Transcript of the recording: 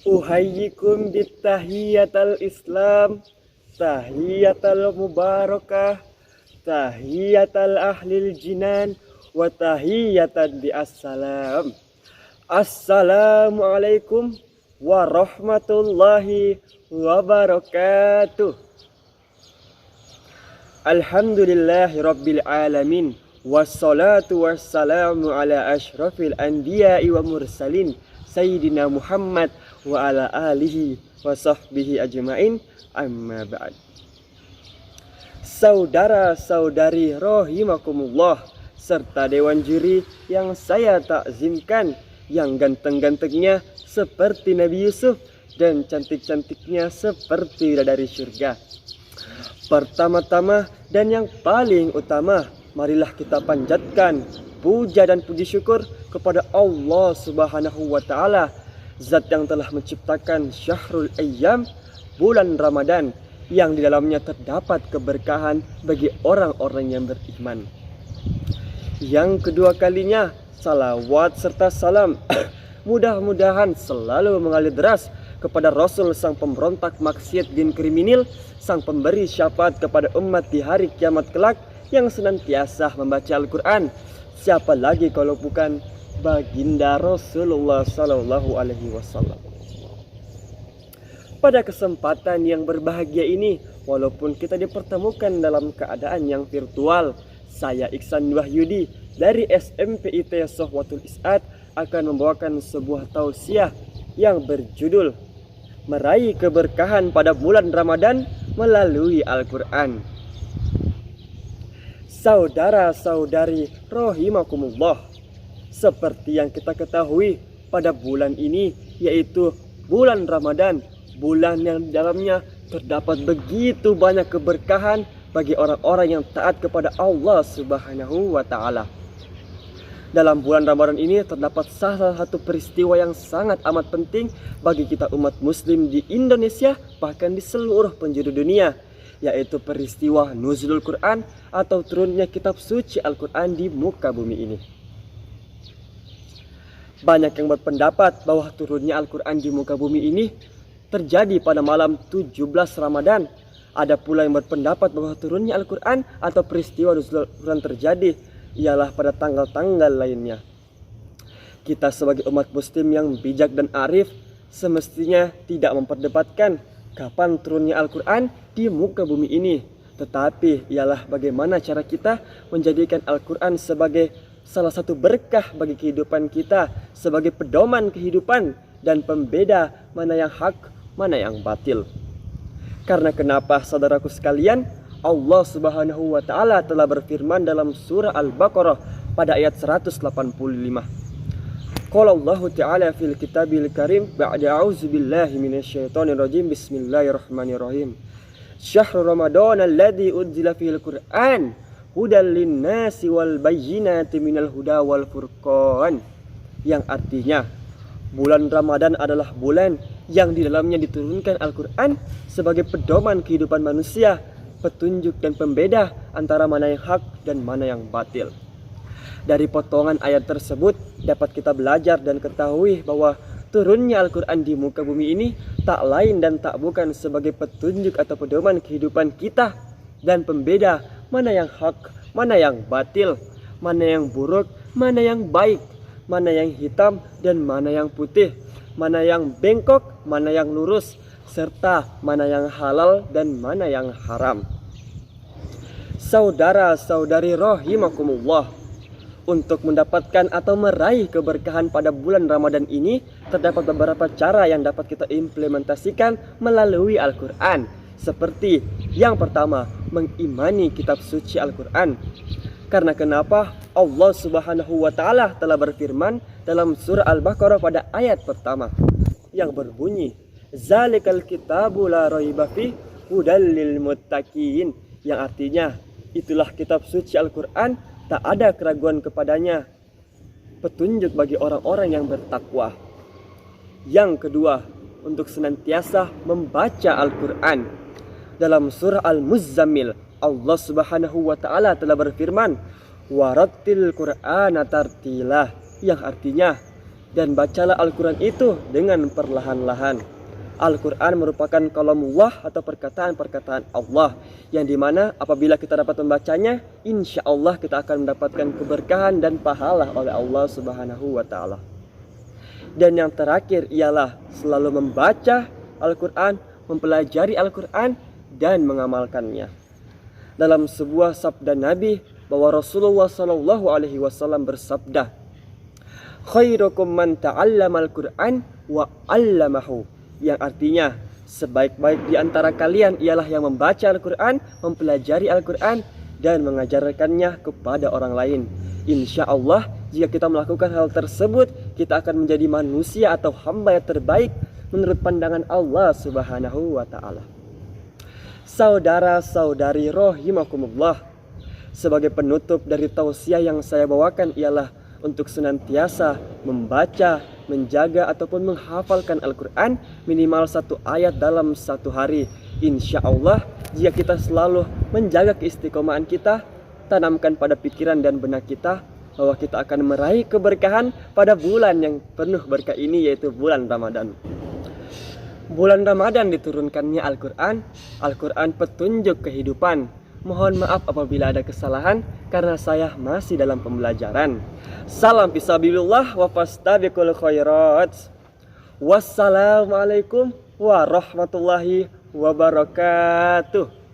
Uhayyikum bitahiyatal Islam, tahiyatal mubarakah, tahiyatal ahlil jinan, wa tahiyatan bi assalam. Assalamualaikum warahmatullahi wabarakatuh. Alhamdulillahi rabbil alamin. Wassalatu wassalamu ala ashrafil anbiya'i wa mursalin Sayyidina Muhammad wa ala alihi wa sahbihi ajma'in, amma ba'd. Saudara-saudari rahimakumullah, serta dewan juri yang saya takzimkan, yang ganteng-gantengnya seperti Nabi Yusuf dan cantik-cantiknya seperti bidadari surga. Pertama-tama dan yang paling utama, marilah kita panjatkan puja dan puji syukur kepada Allah Subhanahu wa Ta'ala, Zat yang telah menciptakan syahrul ayyam, bulan Ramadan, yang di dalamnya terdapat keberkahan bagi orang-orang yang beriman. Yang kedua kalinya, salawat serta salam mudah-mudahan selalu mengalir deras kepada Rasul, sang pemberontak maksiat dan kriminal, sang pemberi syafaat kepada umat di hari kiamat kelak, yang senantiasa membaca Al-Quran. Siapa lagi kalau bukan baginda Rasulullah Sallallahu Alaihi Wasallam. Pada kesempatan yang berbahagia ini, walaupun kita dipertemukan dalam keadaan yang virtual, saya Iksan Wahyudi dari SMPIT Sohwatul Is'ad akan membawakan sebuah tausiah yang berjudul Meraih Keberkahan pada Bulan Ramadan Melalui Al-Quran. Saudara-saudari rahimakumullah, seperti yang kita ketahui, pada bulan ini, yaitu bulan Ramadan, bulan yang di dalamnya terdapat begitu banyak keberkahan bagi orang-orang yang taat kepada Allah Subhanahu wa Ta'ala. Dalam bulan Ramadan ini terdapat salah satu peristiwa yang sangat amat penting bagi kita umat muslim di Indonesia, bahkan di seluruh penjuru dunia, yaitu peristiwa nuzulul Quran atau turunnya kitab suci Al-Quran di muka bumi ini. Banyak yang berpendapat bahwa turunnya Al-Quran di muka bumi ini terjadi pada malam 17 Ramadan. Ada pula yang berpendapat bahwa turunnya Al-Quran atau peristiwa nuzulul Quran terjadi ialah pada tanggal-tanggal lainnya. Kita sebagai umat muslim yang bijak dan arif semestinya tidak memperdebatkan kapan turunnya Al-Quran di muka bumi ini, tetapi ialah bagaimana cara kita menjadikan Al-Quran sebagai salah satu berkah bagi kehidupan kita, sebagai pedoman kehidupan dan pembeda mana yang hak, mana yang batil. Karena kenapa, saudaraku sekalian, Allah Subhanahu wa Ta'ala telah berfirman dalam surah Al-Baqarah pada ayat 185. Qala Allah Ta'ala fil kitabil karim ba'da a'udzubillahi minasyaitonir rajim, bismillahirrahmanirrahim. Syahrul Ramadan alladzi unzila fihil Qur'an hudal linnasi wal bayyinati minal huda wal furqan, yang artinya bulan Ramadan adalah bulan yang di dalamnya diturunkan Al-Quran sebagai pedoman kehidupan manusia, petunjuk dan pembeda antara mana yang hak dan mana yang batil. Dari potongan ayat tersebut dapat kita belajar dan ketahui bahwa turunnya Al-Quran di muka bumi ini tak lain dan tak bukan sebagai petunjuk atau pedoman kehidupan kita dan pembeda mana yang hak, mana yang batil, mana yang buruk, mana yang baik, mana yang hitam dan mana yang putih, mana yang bengkok, mana yang lurus, serta mana yang halal dan mana yang haram. Saudara-saudari rahimakumullah, untuk mendapatkan atau meraih keberkahan pada bulan Ramadan ini terdapat beberapa cara yang dapat kita implementasikan melalui Al-Quran. Seperti yang pertama, mengimani kitab suci Al-Quran. Karena kenapa? Allah Subhanahu wa Ta'ala telah berfirman dalam surah Al-Baqarah pada ayat pertama yang berbunyi, Zalikal kitabu la raiba fih hudal lil muttaqin, yang artinya itulah kitab suci Al-Quran, tak ada keraguan kepadanya, petunjuk bagi orang-orang yang bertakwa. Yang kedua, untuk senantiasa membaca Al-Quran. Dalam surah Al-Muzammil, Allah Subhanahu wa Ta'ala telah berfirman, Warattil Qur'ana tartilah, yang artinya dan bacalah Al-Quran itu dengan perlahan-lahan. Al-Quran merupakan kalamullah atau perkataan-perkataan Allah, yang dimana apabila kita dapat membacanya, insya Allah kita akan mendapatkan keberkahan dan pahala oleh Allah Subhanahu wa Ta'ala. Dan yang terakhir ialah selalu membaca Al-Quran, mempelajari Al-Quran, dan mengamalkannya. Dalam sebuah sabda Nabi bahwa Rasulullah SAW bersabda, khairukum man ta'allamal Qur'an wa 'allamahu, yang artinya sebaik-baik di antara kalian ialah yang membaca Al-Quran, mempelajari Al-Quran, dan mengajarkannya kepada orang lain. Insya Allah jika kita melakukan hal tersebut, kita akan menjadi manusia atau hamba yang terbaik menurut pandangan Allah Subhanahu wa Ta'ala. Saudara-saudari rahimakumullah, sebagai penutup dari tausiah yang saya bawakan ialah untuk senantiasa membaca, menjaga ataupun menghafalkan Al-Quran minimal 1 ayat dalam 1 hari. Insya Allah jika kita selalu menjaga keistiqomahan kita, tanamkan pada pikiran dan benak kita bahwa kita akan meraih keberkahan pada bulan yang penuh berkah ini, yaitu bulan Ramadan. Bulan Ramadan diturunkannya Al-Quran, Al-Quran petunjuk kehidupan. Mohon maaf apabila ada kesalahan karena saya masih dalam pembelajaran. Salam fisabilillah wa fastabiqul khairat. Wassalamualaikum warahmatullahi wabarakatuh.